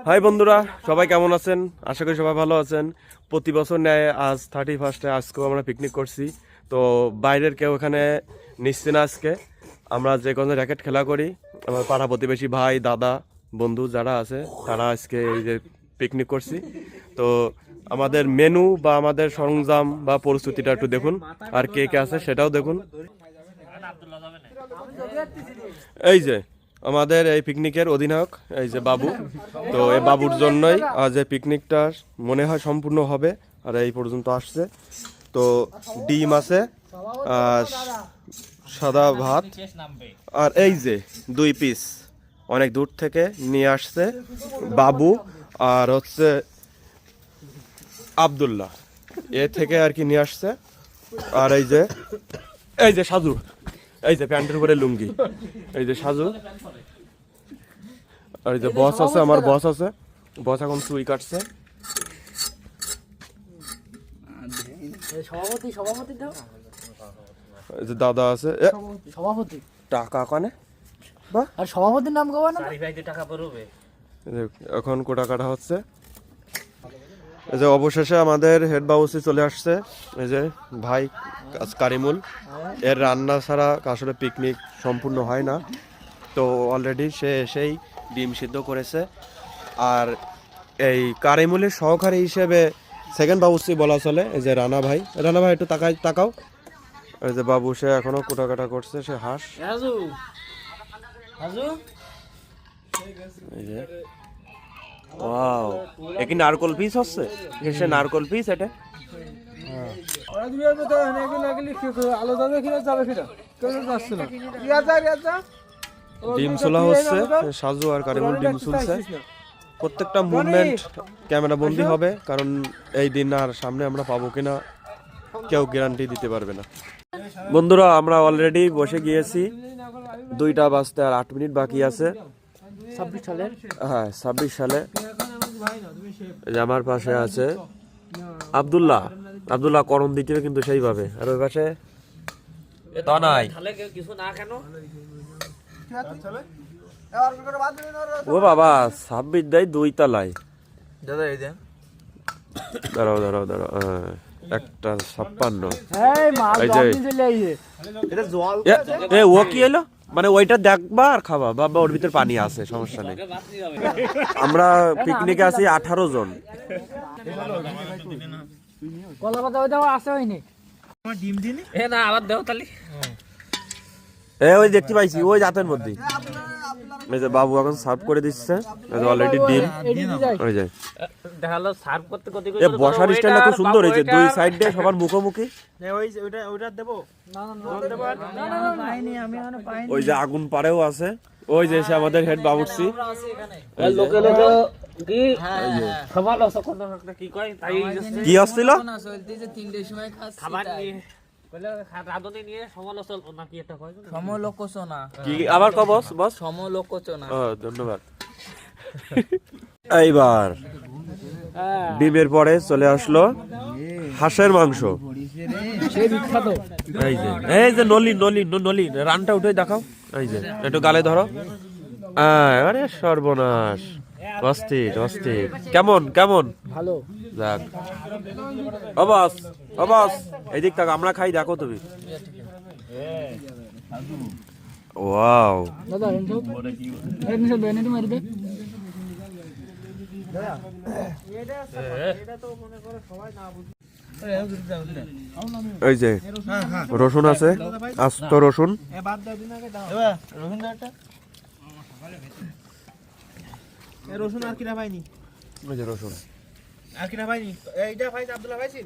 High বন্ধুরা, সবাই কেমন আছেন? আশা করি সবাই ভালো আছেন। প্রতি বছর ন্যায় আজ 31-এ আজকেও আমরা পিকনিক করছি। তো বাইরের কেউ এখানে নিচ্ছে না। আজকে আমরা যে কোনো র্যাকেট খেলা করি, আমার পাড়া প্রতিবেশী ভাই দাদা বন্ধু যারা আছে তারা আজকে এই যে পিকনিক করছি। তো আমাদের মেনু বা আমাদের সরঞ্জাম বা প্রস্তুতিটা একটু দেখুন, আর কে কে আছে সেটাও দেখুন। এই যে আমাদের এই পিকনিকের অধিনায়ক এই যে বাবু। তো এই বাবুর জন্যই আজ এই পিকনিকটা মনে হয় সম্পূর্ণ হবে, আর এই পর্যন্ত আসছে। তো ডিম আছে আর সাদা ভাত, আর এই যে 2 পিস অনেক দূর থেকে নিয়ে আসছে বাবু, আর হচ্ছে আব্দুল্লাহ এ থেকে আর কি নিয়ে আসছে। আর এই যে সাজু, এই যে প্যান্টের উপরে লুঙ্গি, এই যে সাজু। আর এই যে বস আছে, আমার বস আছে, বস এখন চুই কাটছে। এই যে দাদা আছে, সভাপতি টাকা কানে বা আর সভাপতির নাম কবা না? টাকা পড়বে এখন কোটা কাটা হচ্ছে। এই যে অবশেষে আমাদের হেড বাবুসি চলে আসছে, এই যে ভাই কারিমুল। এর রান্না ছাড়া আসলে পিকনিক সম্পূর্ণ হয় না। তো অলরেডি সে এসেই ডিম সিদ্ধ করেছে। আর এই কারিমুলের সহকারী হিসেবে সেকেন্ড বাবুসি বলা চলে এই যে রানা ভাই। রানা ভাই একটু তাকাও। এই যে বাবু সে এখনো কোটা কাটা করছে, সে হাঁস। এই যে ওয়াও, এ কি নারকল পিস হচ্ছে? সে নারকল পিস এটা। ডিম চুলা হচ্ছে, সাজু আর কারিমুল ডিম চুলছে। প্রত্যেকটা মুভমেন্ট ক্যামেরা বন্দি হবে, কারণ এই দিন আর সামনে আমরা পাবো কিনা কেউ গ্যারান্টি দিতে পারবে না। বন্ধুরা, আমরা অলরেডি বসে গিয়েছি, 2টা বাজতে আর 8 মিনিট বাকি আছে। 26 সালে, হ্যাঁ 26 সালে। আমার পাশে আছে আব্দুল্লাহ করণ দিতে কিন্তু সেইভাবে। আর ওই পাশে তনাই। কিছু না কেন ও বাবা, 26 দেয় 2 তলায়। দাদা এই যে দাঁড়াও, একটা 56। এই মাল এই যে জল চলে আইছে, এটা জল ও কি এলো, মানে ওইটা দেখবা আর খাবা, বাবা ওর ভিতর পানি আছে, সমস্যা নেই। আমরা পিকনিকে আছি 18 জন। কলা পাতা ওইটা আছে হয়নি? ডিম দিনি এ না আবার দেও তালি। ওই দেখতে পাইছি ওই জাতের মধ্যে। এই যে বাবু এখন সার্ভ করে দিচ্ছে, অলরেডি ডিম। ওই যে দেখালো সার্ভ করতে কত এ বসার স্টাইলটা খুব সুন্দর হয়েছে, 2 সাইড দিয়ে সবার মুখোমুখি। ওইটা দেবো না পাইনি, আমি এখনো পাইনি। ওই যে আগুন পাড়েও আছে, ওই যে এসে আমাদের হেড বাবুর্চি। লোকে কি সমালোচনা কি কয় তাই কি আসছিল চলতেছে 3টের সময় খাচ্ছি খাবার নিয়ে কইলে রাধুনি নিয়ে সমালোচনা কি একটা কয় সমালোচনা কি আবার কব বস? সমালোচনা। ধন্যবাদ। এইবার ডিমের পরে চলে আসলো হাঁসের মাংস। সে বিখ্যাত। এই যে নলি রানটা উঠে দেখাও। এই যে একটু গালে ধরো। আরে সর্বনাশ, অস্থির। কেমন ভালো। যাক অবাস এইদিক থাক, আমরা খাই, দেখো তুমি। ওয়াও, দাদা এনসো বেনেট মারি দে। এই যে রসুন আছে, আস্ত রসুন। রসুন আর কিনা পাইনি, ওই যে রসুন আর কিনা পাইনি, এইটা ভাই আব্দুল্লাহ ভাইছি।